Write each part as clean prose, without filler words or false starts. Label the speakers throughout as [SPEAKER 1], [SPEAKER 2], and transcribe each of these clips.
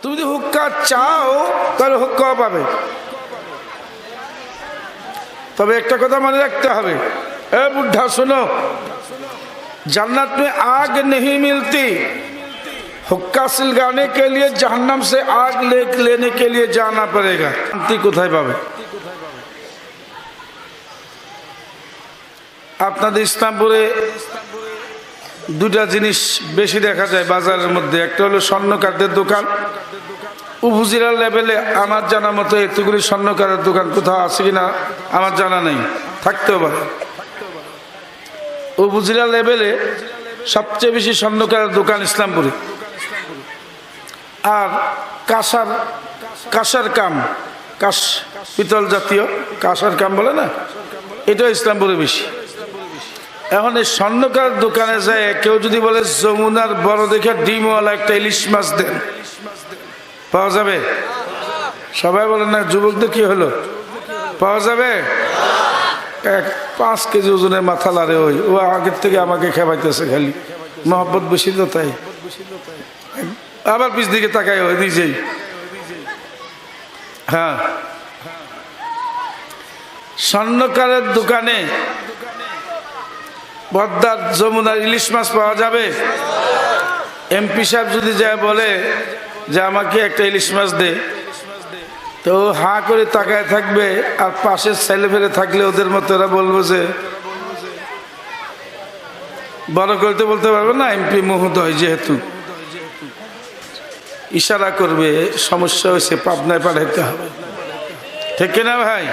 [SPEAKER 1] তুমি যদি হুক্কা চাও তাহলে হুক্কা পাবে। তবে একটা কথা মনে রাখতে হবে, এ বুদ্ধা सुनो, जन्नत में आग नहीं मिलती, हुक्का सिलगाने के लिए जहन्नम से आग लेने के लिए जाना पड़ेगा। शांति কোথায় পাবে? আপনাদের ইসলামপুরে দুটা জিনিস বেশি দেখা যায় বাজারের মধ্যে। একটা হলো স্বর্ণকারদের দোকান। উপজেলা লেভেলে আমার জানা মতো এতগুলি স্বর্ণকারের দোকান কোথাও আছে কিনা আমার জানা নেই, থাকতেও পারে। উপজেলা লেভেলে সবচেয়ে বেশি স্বর্ণকারের দোকান ইসলামপুরে। আর কাঁসার কাম, পিতল জাতীয় কাঁসার কাম বলে না, এটা ইসলামপুরে বেশি। এখন এই স্বর্ণকার দোকানে যায় কেউ যদি বলে যমুনার বড় দেখে ডিমওয়ালা একটা ইলিশ মাছ দেন, পাওয়া যাবে? সবাই বলেন না, যুবকদের কি হলো, পাওয়া যাবে? 5 কেজি ওজনের মাথা লারে, ও আগের থেকে আমাকে খেপাইতেছে, খালি মহব্বত বেশি তো তাই। আবার পিছ দিকে তাকায় ওই নিজেই। হ্যাঁ, স্বর্ণকারের দোকানে পদ্মার যমুনার ইলিশ মাছ পাওয়া যাবে? এমপি সাহেব যদি যায় বলে যে আমাকে একটা ইলিশ মাছ দে, তো হাঁ করে তাকায় থাকবে, আর পাশের ছেলে ফেলে থাকলে ওদের মতো এরা বলবো যে বড় করতে বলতে পারবে না, এমপি মহোদয় যেহেতু ইশারা করবে সমস্যা হয়েছে, পাবনায় পাঠাইতে হবে। ঠিক কিনা ভাই?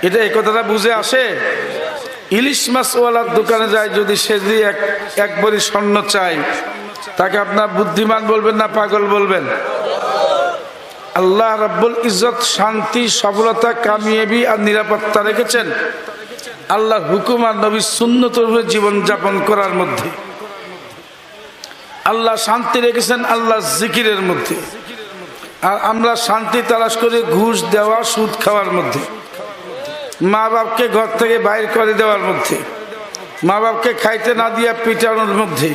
[SPEAKER 1] এটা এই কথাটা বুঝে আসে। ইলিশ মাছওয়ালার দোকানে যায় যদি সে যদি এক ভরি স্বর্ণ চাই, তাকে আপনার বুদ্ধিমান বলবেন না পাগল বলবেন? আল্লাহ রাব্বুল ইজ্জত শান্তি, সফলতা, কামিয়াবি আর নিরাপত্তা রেখেছেন আল্লাহর হুকুম আর নবীর সুন্নতের উপরে জীবন যাপন করার মধ্যে। আল্লাহ শান্তি রেখেছেন আল্লাহর জিকিরের মধ্যে। আর আমরা শান্তি তালাশ করে ঘুষ দেওয়া, সুদ খাওয়ার মধ্যে, মা বাপকে ঘর থেকে বাইর করে দেওয়ার মধ্যে, মা বাপকে খাইতে না দিয়া পিটানোর মধ্যে,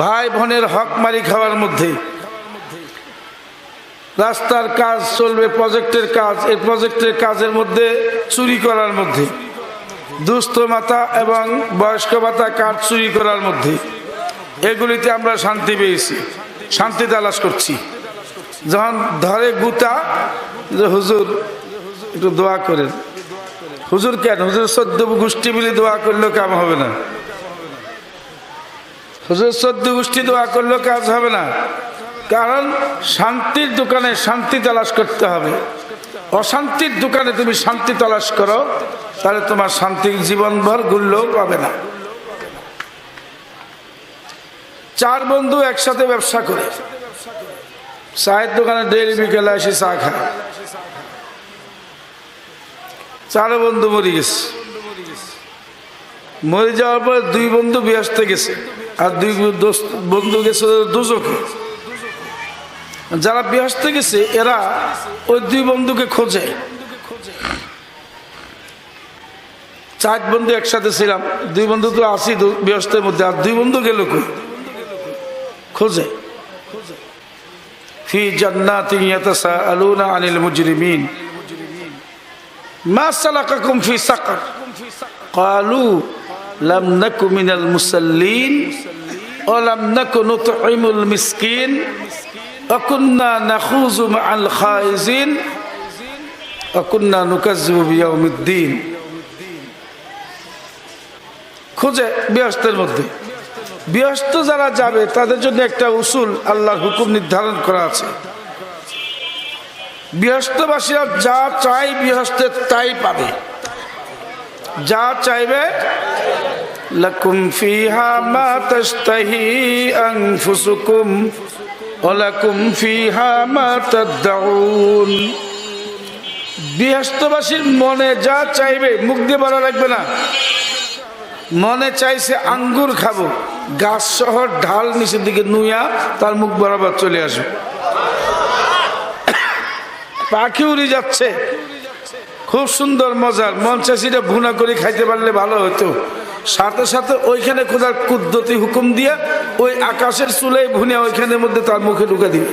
[SPEAKER 1] ভাই বোনের হক মারি খাওয়ার মধ্যে, রাস্তার কাজ চলবে, প্রজেক্টের কাজ, এই প্রজেক্টের কাজের মধ্যে চুরি করার মধ্যে, দুস্থ মাতা এবং বয়স্ক ভাতা কার্ড চুরি করার মধ্যে, এগুলিতে আমরা শান্তি পেয়েছি, শান্তি তালাশ করছি। যখন ধরে গুতা যে হুজুর একটু দোয়া করেন, হুজুর কেন, হুজুর 14 গোষ্ঠী মিলে দোয়া করলেও কাম হবে না, হুজুর 14 গোষ্ঠী দোয়া করলেও কাজ হবে না। কারণ শান্তির দোকানে শান্তি তালাশ করতে হবে। অশান্তির দোকানে তুমি শান্তি তালাশ করো, তাহলে তোমার শান্তির জীবনভর ঘুরলেও পাবে না। 4 বন্ধু একসাথে ব্যবসা করে, চায়ের দোকানে ডেইলি বিকেলে এসে চা খায়। 4 বন্ধু মরে গেছে। মরে যাওয়ার পরে 2 বন্ধু বেহেশতে গেছে, আর 2 বন্ধু গেছে দোজখে। যারা বেহেশতে গেছে এরা ওই 2 বন্ধুকে খোঁজে। 4 বন্ধু একসাথে ছিলাম, 2 বন্ধু তো আছি বেহেশতের মধ্যে, আর 2 বন্ধু গেল কই, খোঁজে। ফি জান্নাতিন ইয়াতাসাআলুনা আনিল মুজরিমিন মা সালাকাকুম ফি সাকার ক্বালু লাম নাকু মিনাল মুসাল্লিন ওয়া লাম নাকু নুতঈমুল মিসকিন ওয়া কুন্না নাখুযু মা'আল খাইজিন ওয়া কুন্না নুকাজ্জিবু বিয়াউমিদ্দিন। খোঁজে বেহেশতের মধ্যে। বেহেশত যারা যাবে তাদের জন্য একটা উসুল, আল্লাহর হুকুম নির্ধারণ করা আছে। বেহেশতবাসীরা যা চাই বেহেশতে তাই পাবে, যা চাইবে। লাকুম ফিহা মা তাশতাহি আনফুসুকুম ওয়া লাকুম ফিহা মা তাদউন। বেহেশতবাসীর মনে যা চাইবে, মুখ দিয়ে বলা লাগবে না। মনে চাইছে আঙ্গুর খাবো, গাছ সহ ঢাল নিচের দিকে নুইয়া তার মুখ বরাবর চলে আসবে। পাখি উড়ে যাচ্ছে, খুব সুন্দর মজার, মন চাইছে এটা ভুনা করে খাইতে পারলে ভালো হতো। সাথে সাথে ওইখানে খোদার কুদরতি হুকুম দিয়ে ওই আকাশের চুলে ভুনে ওইখানের মধ্যে তার মুখে ঢুকে দিবে।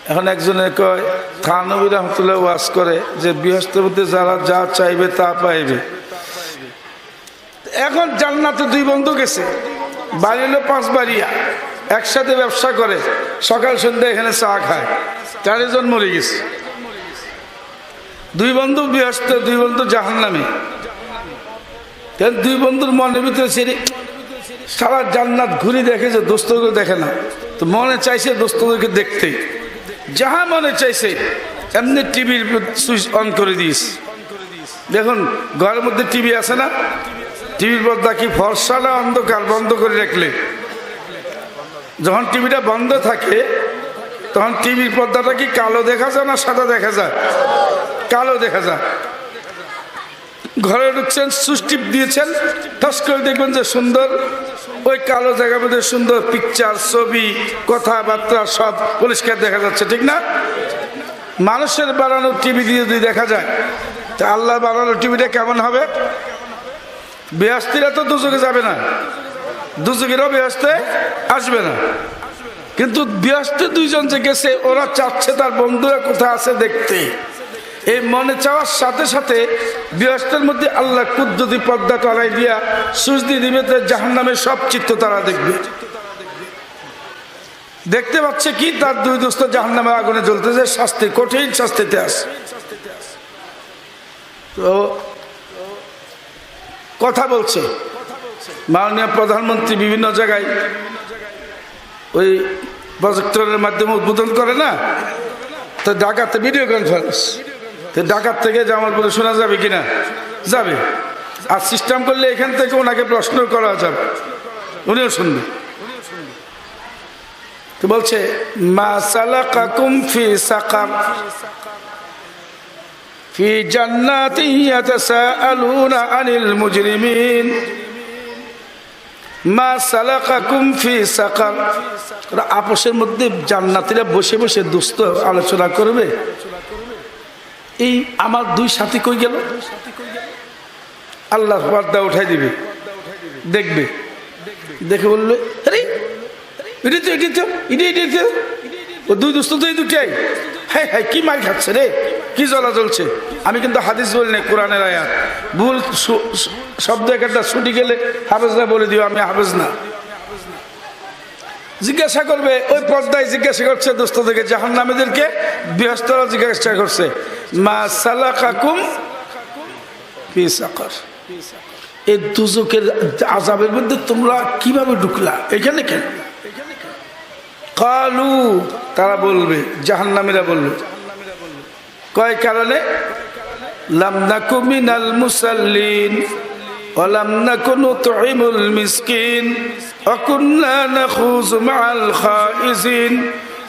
[SPEAKER 1] এখন একজনে কয় থানবী রহমতুল্লাহ ওয়াজ করে যে বৃহস্পতিতে যারা যা চাইবে তা পাইবে। এখন জান্নাতে দুই বন্ধু গেছে, বাড়ি হলো 5 বাড়িয়া, একসাথে ব্যবসা করে, সকাল সন্ধ্যা এখানে চা খায়, 4 জন মরে গেছে। দুই বন্ধু বৃহস্পতি, দুই বন্ধু জাহান্নামী। দুই বন্ধুর মনের ভিতরে ছেড়ে সারা জান্নাত ঘুরে দেখে যে দোস্তকে দেখে না, তো মনে চাইছে দোস্তদেরকে দেখতে, যাহা মনে চাইছে এমনি টিভির সুইচ অন করে দিস। দেখুন ঘরের মধ্যে টিভি আছে না, টিভির পর্দা কি ফর্সা না অন্ধকার? বন্ধ করে রাখলে যখন টিভিটা বন্ধ থাকে তখন টিভির পর্দাটা কি কালো দেখা যায় না সাদা দেখা যায়? কালো দেখা যায়। ঘরে ঢুকছেন, সুইচ টিপ দিয়েছেন, ঠাস করে দেখবেন যে সুন্দর ওই কালো জায়গার মধ্যে সুন্দর পিকচার, ছবি, কথাবার্তা সব পরিষ্কার দেখা যাচ্ছে, ঠিক না? মানুষের বানানো টিভি দিয়ে যদি দেখা যায় তা আল্লাহ বানানো টিভিটা কেমন হবে? বেহেশতীরা তো দুজকে যাবে না, দুজকেরও বেহেশতে আসবে না। কিন্তু বেহেশতে দুইজন যে গেছে ওরা চাচ্ছে তার বন্ধুরা কোথায় আছে দেখতে। এই মনে চাওয়ার সাথে সাথে বেহেশতের মধ্যে আল্লাহ কুদরতি পর্দা টালাই দিয়া সুইচ দিয়ে দিবে, জাহান্নামের সব চিত্র তারা দেখবে। দেখতে পাচ্ছে কি তার দুই দোস্ত জাহান্নামের আগুনে জ্বলতেছে, শাস্তি, কঠিন শাস্তিতে আছে। তো কথা বলছে মাননীয় প্রধানমন্ত্রী বিভিন্ন জায়গায় ওই প্রজেক্টরের মাধ্যমে উদ্বোধন করে না, তো ঢাকাতে ভিডিও কনফারেন্স, তো ঢাকার থেকে জামালপুরে শোনা যাবে কিনা? যাবে। আর সিস্টেম করলে এখান থেকে ওনাকে প্রশ্ন করা যাবে, উনিও শুনবে। তো বলছে মা সালাকাকুম ফি সাকার ফি জান্নাতিন ইয়াতাসাআলুনা আনিল মুজরিমিন মা সালাকাকুম ফি সাকার। আপসের মধ্যে জান্নাতীরা বসে বসে দুস্থ আলোচনা করবে, এই আমার দুই সাথী কই গেল? আল্লাহ পর্দা উঠাই দিবে, দেখবে, দেখে বলবে আরে এটা তো এটা তো এটা তো ও দুই দোস্ত তো এই দুটাই। হ্যাঁ হ্যাঁ কি মার খাচ্ছে রে, কি জ্বলা জ্বলছে। আমি কিন্তু হাদিস বলি না, কোরআনের আয়াত। ভুল শব্দ একটা ছুটি গেলে হাফেজরা বলে দিও আমি হাফেজ না। জিজ্ঞাসা করবে ওই পর্দায়, জিজ্ঞাসা করছে দোস্ত থেকে জাহান্নামীদেরকে, বৃহস্পতিরা জিজ্ঞাসা করছে মা সালাকাকুম ফি সাকার, এই দুজকের আযাবের মধ্যে তোমরা কিভাবে ঢুকলা, এখানে কেন? কালু, তারা বলবে, জাহান্নামীরা বলবে কয় কারণে, লাম নাকু মিনাল মুসাল্লিন ওয়া লাম নাকু নুতঈমুল মিসকিন ওয়া কুন্না নাখুযু মাআল খাইজিন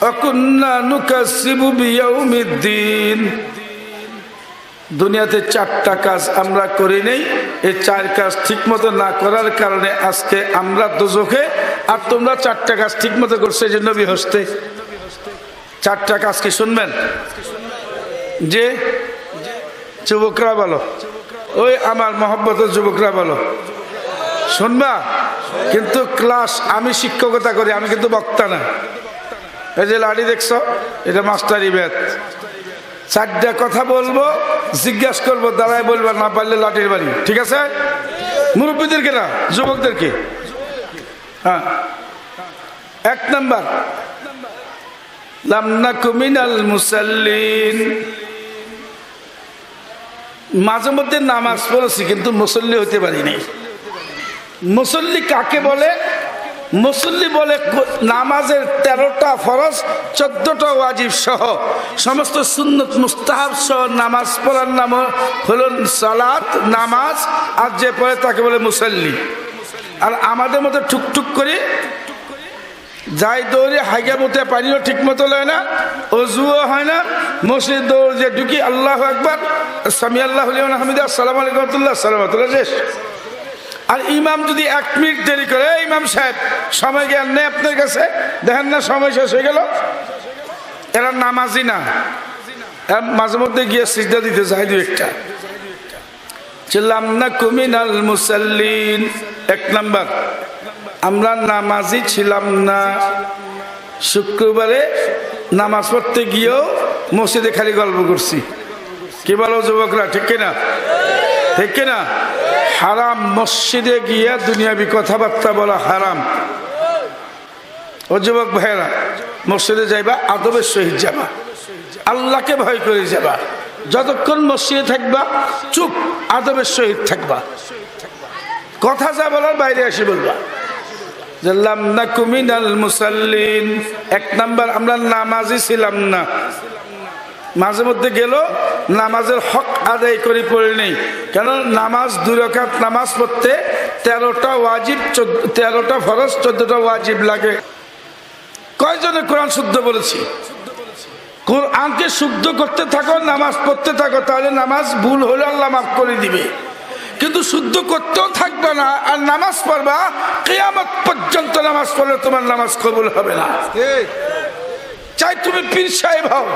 [SPEAKER 1] ওয়া কুন্না নুকাজ্জিবু বিয়াউমিদ্দিন। দুনিয়াতে 4টা কাজ আমরা করি নেই, এই 4 কাজ ঠিক মতো না করার কারণে আজকে আমরা দোজখে, আর তোমরা 4টা কাজ ঠিক মতো করছো এই জন্য বেহেশতে। 4টা কাজ কি শুনবেন? যে যুবকরা বলো, ওই আমার মহব্বতের যুবকরা বলো, শুনবা? কিন্তু ক্লাস আমি শিক্ষকতা করি, আমি কিন্তু বক্তা না। এই যে লাড়ি দেখছো, এটা মাস্টারি ব্যাট। 4টা কথা বলবো, জিজ্ঞাসা করবো, দাঁড়ায় বলবো, না পারলে লাঠির বাড়ি, ঠিক আছে? মুরব্বীদেরকে না, যুবকদেরকে। হ্যাঁ, 1 নাম্বার লাম নাকু মিনাল মুসাল্লিন। মাঝে মধ্যে নামাজ পড়েছি কিন্তু মুসল্লি হইতে পারি নাই। মুসল্লি কাকে বলে? মুসল্লি বলে নামাজের 13টা ফরজ, 14টা ওয়াজিব সহ সমস্ত সুন্নত মুস্তাহাব সহ নামাজ পড়ার নাম হলো সালাত, নামাজ। আর যে পড়ে তাকে বলে মুসল্লি। আর আমাদের মতো ঠুকঠুক করে যাই দৌড়ে হাইগা মতো পানিও ঠিক মতো লয় না, অজুও হয় না, মসজিদ দৌড় যে ঢুকি আল্লাহু আকবার, সামি আল্লাহু লিমান হামিদা, আসসালামু আলাইকুম ওয়া রাহমাতুল্লাহ, সালামাতুল্লাহ শেষ। আর ইমাম যদি 1 মিনিট দেরি করে, ইমাম সাহেব সময় জ্ঞান নেই আপনার কাছে, দেখেন না সময় শেষ হয়ে গেল, এরা নামাজি না। মাঝে মধ্যে গিয়ে সিজদা দিতে যায় 2-1টা। লাম নাকু মিনাল মুসাল্লিন, 1 নাম্বার আমরা নামাজি ছিলাম না। শুক্রবারে নামাজ পড়তে গিয়েও মসজিদে খালি গল্প করছি। কি বলো যুবকরা, ঠিক কিনা? ঠিক কিনা? হারাম মসজিদে গিয়ে দুনিয়াবি কথাবার্তা বলা হারাম। ও যুবক ভাইয়েরা, মসজিদে যাইবা আদবের সহিত যাবা, আল্লাহকে ভয় করে যাবা। যতক্ষণ মসজিদে থাকবা চুপ, আদবের সহিত থাকবা। কথা যা বলার বাইরে এসে বলবা। লাম নাকু মিনাল মুসাল্লিন, এক নাম্বার আমরা নামাজি ছিলাম না। মাঝে মধ্যে গেল নামাজের হক আদায় করে পড়ে নেই, কারণ নামাজ 2 রাকাত নামাজ পড়তে 13টা ওয়াজিব, 13টা ফরজ, 14টা ওয়াজিব লাগে। কয়জনে কোরআন শুদ্ধ বলেছি? কোরআনকে শুদ্ধ করতে থাকো, নামাজ পড়তে থাকো, তাহলে নামাজ ভুল হলে আল্লাহ মাফ করে দিবে। কিন্তু শুদ্ধ করতেও থাকবে না আর নামাজ পড়বা, কিয়ামত পর্যন্ত নামাজ পড়লে তোমার নামাজ কবুল হবে না। চাই তুমি পীর সাহেব হও,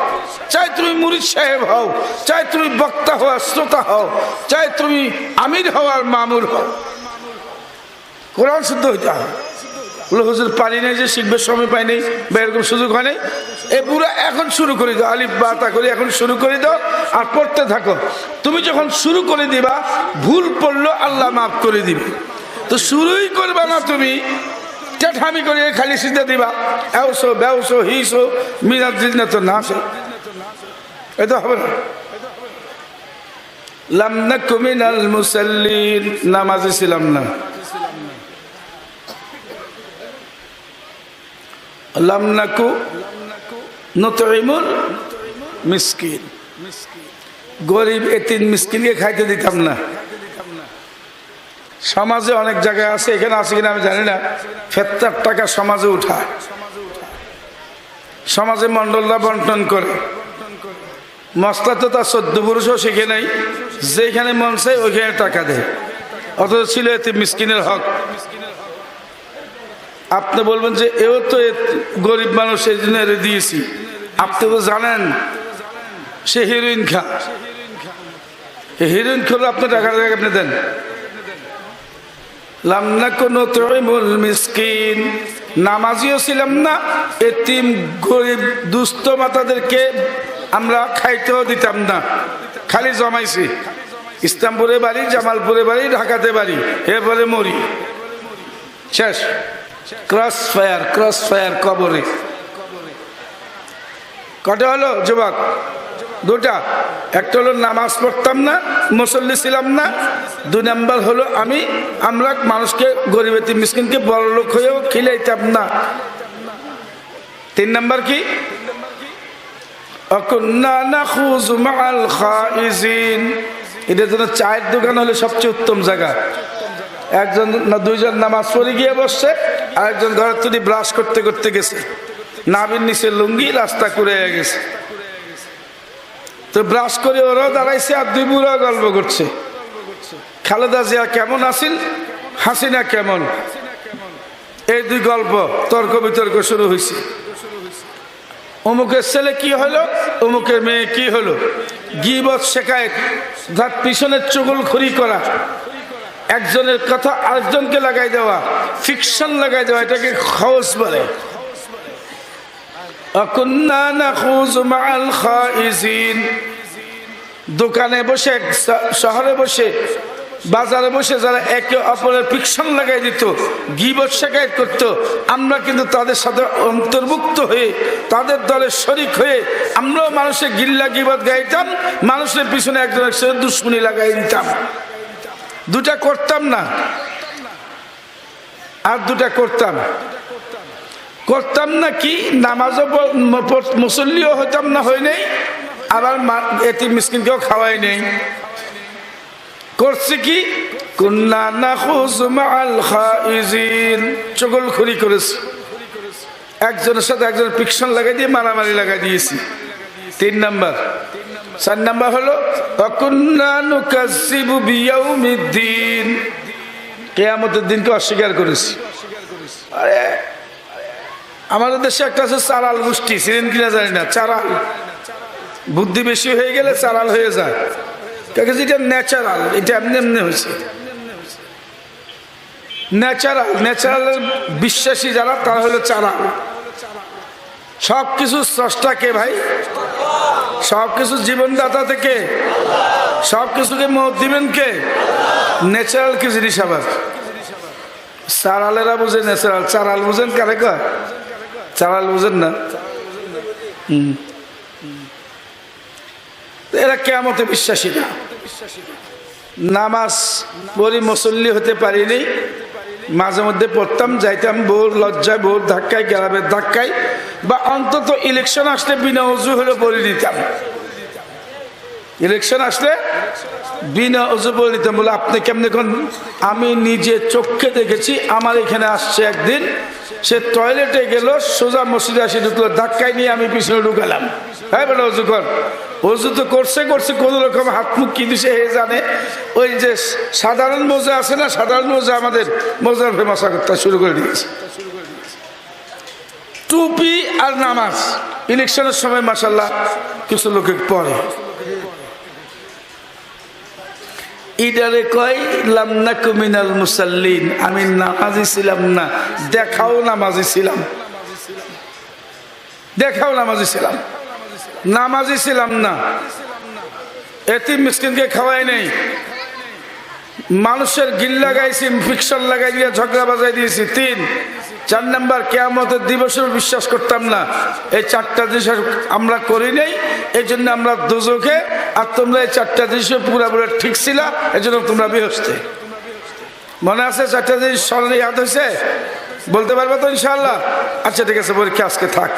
[SPEAKER 1] চাই তুমি মুরিদ সাহেব হও, চাই তুমি বক্তা হও, শ্রোতা হও, চাই তুমি আমির হও আর মামুর হও, কোরআন শুদ্ধ হইতে হবে। হুজুর পানি নেই যে শিখবে, সময় পাই নেই বা এরকম সুযোগ হয় নাই, এ পুরা এখন শুরু করে দাও, আলিফ বা তা করে এখন শুরু করে দাও আর পড়তে থাকো। তুমি যখন শুরু করে দিবা, ভুল পড়লো আল্লাহ মাফ করে দিবে। তো শুরুই করবা না তুমি, টেঠামি করে খালি সিদ্ধা দিবা, এওসো বেওসো হিসো মিনার দিন তো না, এটা হবে না। লাম নাকু মিনাল মুসাল্লিন, নামাজে ছিলাম না। লাম নাকু নুতইমুল মিসকিন, গরিব এতিম মিসকিনকে খাইতে দিতাম না। সমাজে অনেক জায়গায় আছে, এখানে আছে কিনা আমি জানি না, ফেত্তার টাকা সমাজে উঠায়, সমাজে মন্ডলরা বন্টন করে। মশলা তো তার 14 পুরুষও শিখে নাই, যেখানে মন চাই ওইখানে টাকা দেয়, অথচ ছিল এতিম মিসকিনের হক। আপনি বলবেন যে এও তো গরিব মানুষ, এই জন্য এর দিয়েছি। আপনি তো জানেন সে হিরোইন খা, হিরোইন খেলে আপনি টাকা আপনি দেন। লাম নাকু নুতইমুল মিসকিন, নামাজিও ছিলাম না, এতিম গরিব দুস্থ মাতাদেরকে আমরা খাইতেও দিতাম না, খালি জমাইছি। ইসলামপুরে বাড়ি, জামালপুরে বাড়ি, ঢাকাতে বাড়ি, এরপরে মরি, শেষ। ক্রস ফায়ার কবরে। কটা হলো যুবক? 2টা। একটা হলো নামাজ পড়তাম না, মুসল্লি ছিলাম না। 2 নাম্বার হলো আমরা মানুষকে, গরিব এতিম মিসকিনকে বড় লোক হয়েও খিলাইতাম না। 3 নাম্বার কি? অকুন্না নাখুযু মাআল খাইজিন। এটার জন্য চায়ের দোকান হলে সবচেয়ে উত্তম জায়গা। একজন না 2জন নামাজ পড়ে গিয়ে বসছে, আরেকজন ঘরের তুলি ব্রাশ করতে করতে গেছে, নাভির নিচে লুঙ্গি রাস্তা করে গেছে। তো ব্রাশ করে ওরাও দাঁড়াইছে আর 2 বুড়া গল্প করছে। খালেদা জিয়া কেমন আছেন, হাসিনা কেমন, এই 2 গল্প, তর্ক বিতর্ক শুরু হয়েছে। অমুকের ছেলে কি হলো, অমুকের মেয়ে কি হলো, গীবত শেখায়, তার পিছনের চুগলখড়ি করা, একজনের কথা আরেকজনকে লাগাই দেওয়া, ফিকশন লাগাই দেওয়া, এটাকে খৌস বলে। অকুন্না নাখুযু মাআল খাইজিন। দোকানে বসে, শহরে বসে, বাজারে বসে যারা একে অপরের ফিকশন লাগাই দিত, গীবত শেখায়ত করত, আমরা কিন্তু তাদের সাথে অন্তর্ভুক্ত হয়ে, তাদের দলের শরিক হয়ে আমরাও মানুষের গিল্লা গীবত গাইতাম, মানুষের পিছনে একজনের সাথে দুশ্মনী লাগাই দিতাম। 2টা করতাম না, আর 2টা করতাম না কি? নামাজও মুসল্লিও হইতাম না, হয় নাই, আবার এতিম মিসকিনকেও খাওয়াই নেই। করছে কি? কুন্না নাখুযু মাআল খাইজিন, চগলখড়ি করেছি, একজনের সাথে একজনের ফিকশন লাগাই দিয়ে মারামারি লাগাই দিয়েছি। 3 নাম্বার। 4 নাম্বার হলো ওয়াকুন্না নুকাজ্জিবু বিয়াউমিদ্দিন, কিয়ামতের দিনকে অস্বীকার করেছি। আরে আমাদের দেশে একটা আছে চারাল গোষ্ঠী, ছিলেন কিনা জানি না, চারাল, বুদ্ধি বেশি হয়ে গেলে চারাল হয়ে যায়। এটা ন্যাচারাল, এটা এমনি এমনি হয়েছে। ন্যাচারালের বিশ্বাসী যারা, তারা হলো চারাল। সব কিছু স্রষ্টা কে ভাই? সব কিছু জীবনদাতা থেকে সব কিছুকে মত দিবেন কে? ন্যাচারাল কি জিনিস আবার? চারালেরা বুঝে ন্যাচারাল, চারাল বুঝেন কারে কয়? চারাল বুঝেন না? এরা কিয়ামতে বিশ্বাসী না। নামাজ পড়ি, মুসল্লি হতে পারিনি, মাঝে মধ্যে পড়তাম, যাইতাম ভোর লজ্জায়, ভোর ধাক্কায়, গ্রামের ধাক্কায়, বা অন্তত ইলেকশন আসলে বিনা অজু হলে পড়ে নিতাম। ইলেকশন আসলে বিনা অজু পড়ে নিতাম। বলে আপনি কেমনে কোন? আমি নিজে চোখে দেখেছি। আমার এখানে আসছে একদিন, সে টয়লেটে গেল, সোজা মসজিদে আসে ঢুকলো, ধাক্কায় নিয়ে আমি পিছনে ঢুকালাম। হ্যাঁ বেটা অজু কর। অজু তো করছে কোন রকম হাত মুখ কি দিছে হে জানে। ওই যে সাধারণ মোজা আছে না, সাধারণ মোজা, আমাদের মোজার ফেমাসা করতে শুরু করে দিয়েছে। টুপি আর নামাজ ইলেকশনের সময় মাশাআল্লাহ কিছু লোকে পড়ে। ইডারে কয় লামনাকু মিনাল মুসাল্লিন, আমি নামাজি ছিলাম না, দেখাও নামাজি ছিলাম, দেখাও নামাজি ছিলাম, নামাজি ছিলাম না। এতিম মিসকিনকে খাওয়াই নেই, মানুষের গিল লাগাইছি, ফিকশন লাগাই দিয়ে ঝগড়া বাজাই দিয়েছি। 4 নাম্বার কিয়ামতের দিবসের বিশ্বাস করতাম না। এই 4টা জিনিস আমরা করি নাই, এই জন্য আমরা দুজকে, আর তোমরা এই 4টা জিনিসে পুরোপুরি ঠিক ছিল, এই জন্য তোমরা বেহেশতে। মনে আছে 4টা জিনিস স্মরণে ইয়াদ হয়েছে? বলতে পারবে তো ইনশাআল্লাহ? আচ্ছা ঠিক আছে, পরীক্ষা আজকে থাক।